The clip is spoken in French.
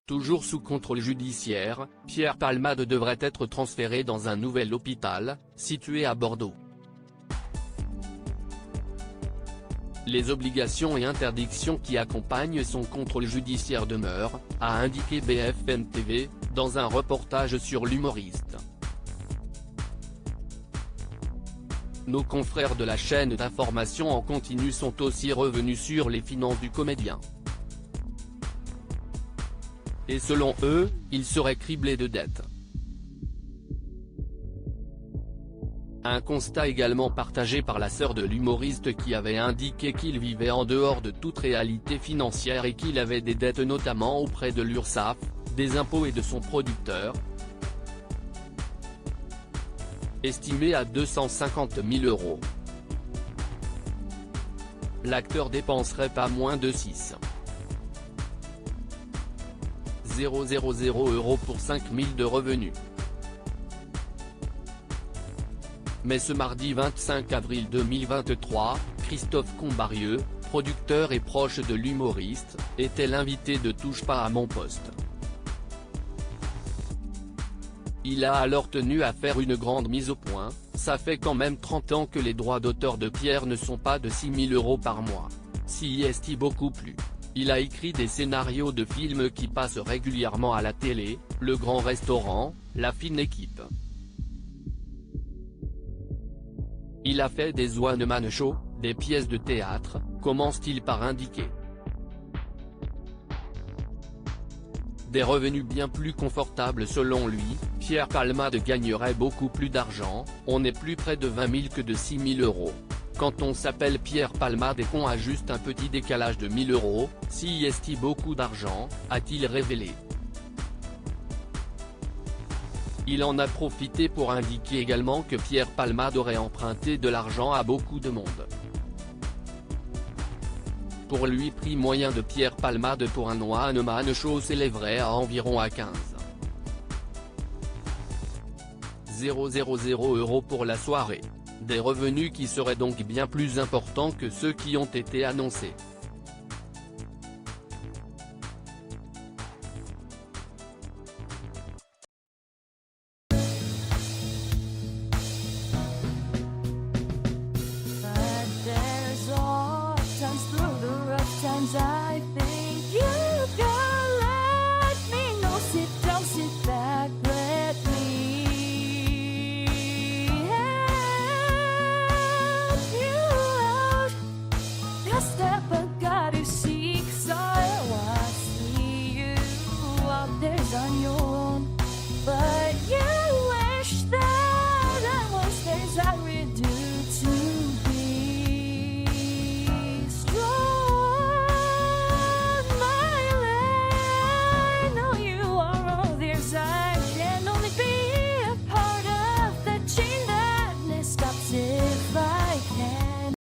Toujours sous contrôle judiciaire, Pierre Palmade devrait être transféré dans un nouvel hôpital, situé à Bordeaux. Les obligations et interdictions qui accompagnent son contrôle judiciaire demeurent, a indiqué BFM TV, dans un reportage sur l'humoriste. Nos confrères de la chaîne d'information en continu sont aussi revenus sur les finances du comédien. Et selon eux, il serait criblé de dettes. Un constat également partagé par la sœur de l'humoriste qui avait indiqué qu'il vivait en dehors de toute réalité financière et qu'il avait des dettes notamment auprès de l'URSSAF, des impôts et de son producteur, estimé à 250 000 €. L'acteur dépenserait pas moins de 6 000 € pour 5 000 de revenus. Mais ce mardi 25 avril 2023, Christophe Combarieux, producteur et proche de l'humoriste, était l'invité de Touche pas à mon poste. Il a alors tenu à faire une grande mise au point: ça fait quand même 30 ans que les droits d'auteur de Pierre ne sont pas de 6 000 € par mois. Si est beaucoup plus. Il a écrit des scénarios de films qui passent régulièrement à la télé, Le Grand Restaurant, La Fine Équipe. Il a fait des one-man shows, des pièces de théâtre, commence-t-il par indiquer. Des revenus bien plus confortables selon lui, Pierre Palmade gagnerait beaucoup plus d'argent, on est plus près de 20 000 que de 6 000 €. Quand on s'appelle Pierre Palmade et qu'on a juste un petit décalage de 1 000 €, si est beaucoup d'argent, a-t-il révélé. Il en a profité pour indiquer également que Pierre Palmade aurait emprunté de l'argent à beaucoup de monde. Pour lui, prix moyen de Pierre Palmade pour un one-man show s'élèverait à environ à 15 000 € pour la soirée. Des revenus qui seraient donc bien plus importants que ceux qui ont été annoncés.